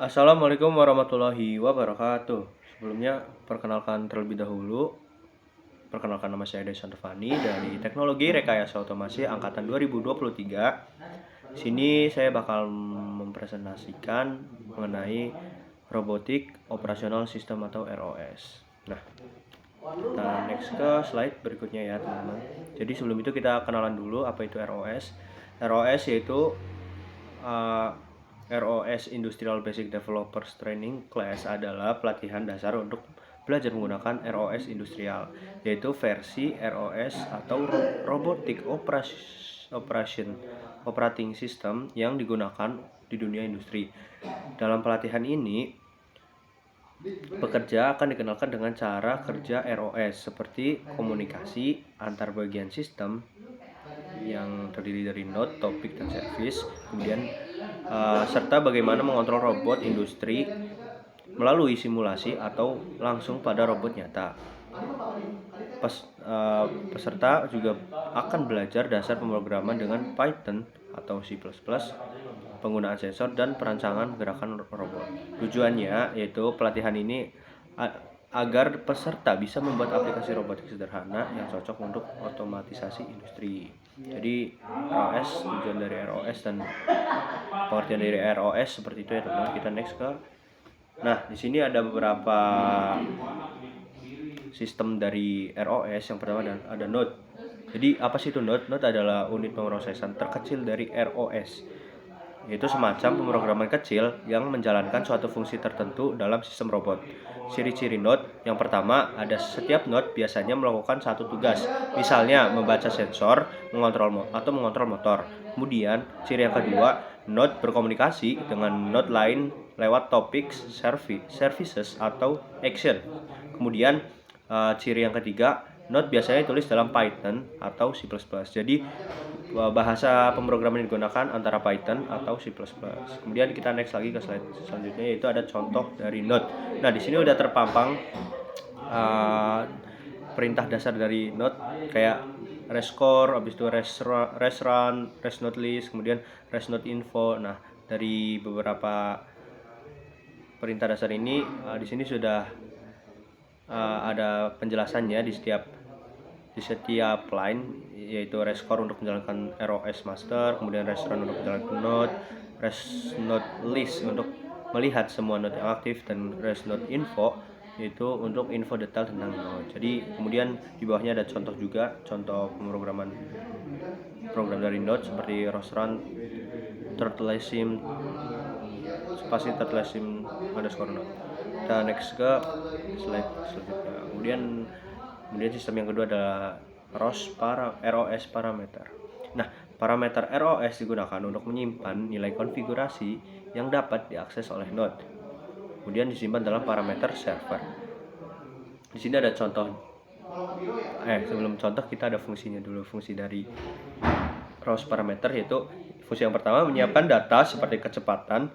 Assalamualaikum warahmatullahi wabarakatuh. Sebelumnya, perkenalkan terlebih dahulu. Perkenalkan, nama saya Desa Stefani dari Teknologi Rekayasa Otomasi Angkatan 2023. Di sini saya bakal mempresentasikan mengenai Robotic Operational System atau ROS. Nah, kita next ke slide berikutnya ya, teman-teman. Jadi sebelum itu kita kenalan dulu apa itu ROS. ROS yaitu ROS Industrial Basic Developers Training Class adalah pelatihan dasar untuk belajar menggunakan ROS industrial, yaitu versi ROS atau Robotic Operating System yang digunakan di dunia industri. Dalam pelatihan ini, pekerja akan dikenalkan dengan cara kerja ROS seperti komunikasi antar bagian sistem yang terdiri dari node, topik, dan service. Kemudian serta bagaimana mengontrol robot industri melalui simulasi atau langsung pada robot nyata. Peserta juga akan belajar dasar pemrograman dengan Python atau C++, penggunaan sensor, dan perancangan gerakan robot. Tujuannya yaitu pelatihan ini agar peserta bisa membuat aplikasi robotik sederhana yang cocok untuk otomatisasi industri. Jadi tujuan dari ROS dan pengertian dari ROS seperti itu ya, teman-teman. Kita next ke. Nah, di sini ada beberapa sistem dari ROS. Yang pertama ada node. Jadi apa sih itu node? Node adalah unit pemrosesan terkecil dari ROS, yaitu semacam pemrograman kecil yang menjalankan suatu fungsi tertentu dalam sistem robot. Ciri-ciri node: yang pertama, ada setiap node biasanya melakukan satu tugas, misalnya membaca sensor, mengontrol motor. Kemudian, ciri yang kedua, node berkomunikasi dengan node lain lewat topics, services, atau action. Kemudian, ciri yang ketiga, node biasanya ditulis dalam Python atau C++. Jadi bahasa pemrograman yang digunakan antara Python atau C++. Kemudian kita next lagi ke slide selanjutnya, yaitu ada contoh dari node. Nah, di sini udah terpampang perintah dasar dari node kayak rescore, habis itu resrun, resnode list, kemudian resnode info. Nah, dari beberapa perintah dasar ini di sini sudah ada penjelasannya di setiap line, yaitu rescore untuk menjalankan ROS master, kemudian resrun untuk menjalankan node, resnode list untuk melihat semua node yang aktif, dan resnode info yaitu untuk info detail tentang node. Jadi kemudian di bawahnya ada contoh juga, contoh pemrograman program dari node seperti resrun turtlesim spasi turtlesim underscore node. Kita next ke slide selanjutnya. Kemudian sistem yang kedua adalah ROS parameter. Nah, parameter ROS digunakan untuk menyimpan nilai konfigurasi yang dapat diakses oleh node. Kemudian disimpan dalam parameter server. Di sini ada contoh. Sebelum contoh kita ada fungsinya dulu. Fungsi dari ROS parameter yaitu fungsi yang pertama menyiapkan data seperti kecepatan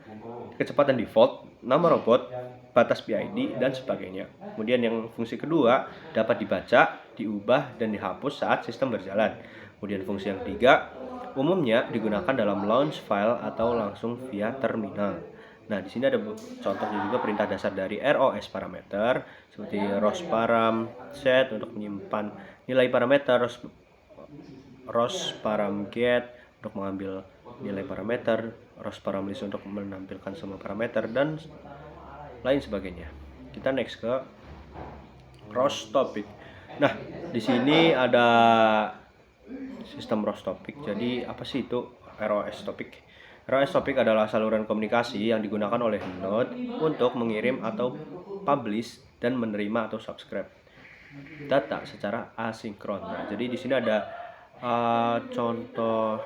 default, nama robot, batas PID, dan sebagainya. Kemudian yang fungsi kedua dapat dibaca, diubah, dan dihapus saat sistem berjalan. Kemudian fungsi yang ketiga umumnya digunakan dalam launch file atau langsung via terminal. Nah, di sini ada contohnya juga perintah dasar dari ROS parameter seperti ROS_param set untuk menyimpan nilai parameter, ROS_param_get untuk mengambil nilai parameter, ROS_param_list untuk menampilkan semua parameter, dan lain sebagainya. Kita next ke ROS topic. Nah, di sini ada sistem ROS topic. Jadi apa sih itu ROS topic? ROS topic adalah saluran komunikasi yang digunakan oleh node untuk mengirim atau publish dan menerima atau subscribe data secara asinkron. Nah, jadi di sini ada contoh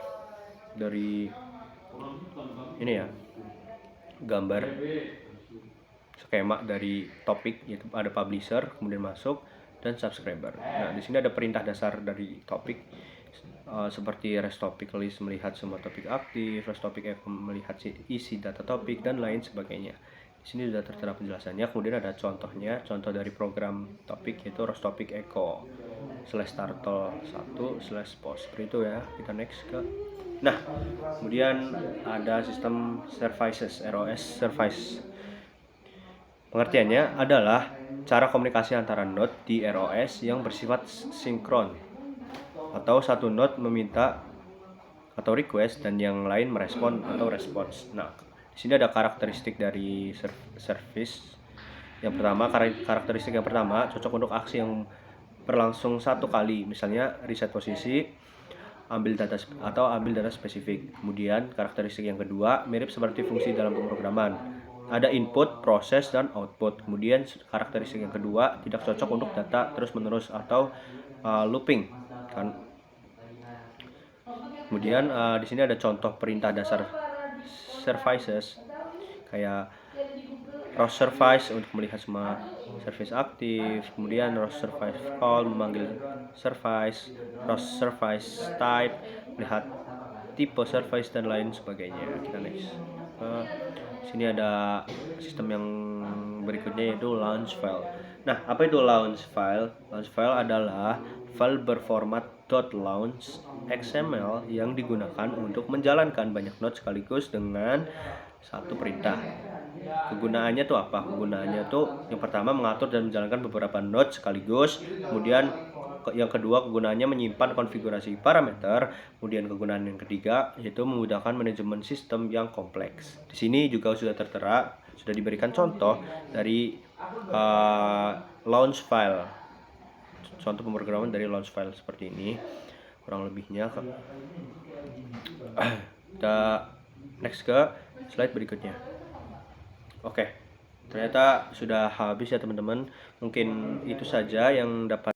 dari ini ya, gambar skema dari topik, yaitu ada publisher, kemudian masuk, dan subscriber. Nah, di sini ada perintah dasar dari topik seperti rest topic list melihat semua topik aktif, rest topic echo melihat isi data topik, dan lain sebagainya. Di sini sudah tertera penjelasannya. Kemudian ada contohnya, contoh dari program topik yaitu rest topic echo /startle1/post. Seperti itu ya. Kita next ke. Nah, kemudian ada sistem services, ROS service. Pengertiannya adalah cara komunikasi antara node di ROS yang bersifat sinkron, atau satu node meminta atau request dan yang lain merespon atau response. Nah, di sini ada karakteristik dari service. Yang pertama, karakteristik yang pertama cocok untuk aksi yang berlangsung satu kali, misalnya reset posisi, ambil data spesifik. Kemudian karakteristik yang kedua mirip seperti fungsi dalam pemrograman. Ada input, proses, dan output. Kemudian karakteristik yang kedua tidak cocok untuk data terus-menerus atau looping. Kemudian di sini ada contoh perintah dasar services kayak row service untuk melihat semua service aktif, kemudian row service call memanggil service, row service type melihat tipe service dan lain sebagainya. Kita next. Sini ada sistem yang berikutnya yaitu launch file. Nah, apa itu launch file? Launch file adalah file berformat .launch XML yang digunakan untuk menjalankan banyak node sekaligus dengan satu perintah. Kegunaannya tuh apa? Kegunaannya tuh yang pertama mengatur dan menjalankan beberapa node sekaligus. Kemudian yang kedua kegunaannya menyimpan konfigurasi parameter. Kemudian kegunaan yang ketiga yaitu memudahkan manajemen sistem yang kompleks. Di sini juga sudah tertera, sudah diberikan contoh dari launch file. Contoh pemrograman dari launch file seperti ini kurang lebihnya. Kita next ke slide berikutnya. Oke, ternyata sudah habis ya teman-teman. Mungkin itu saja yang dapat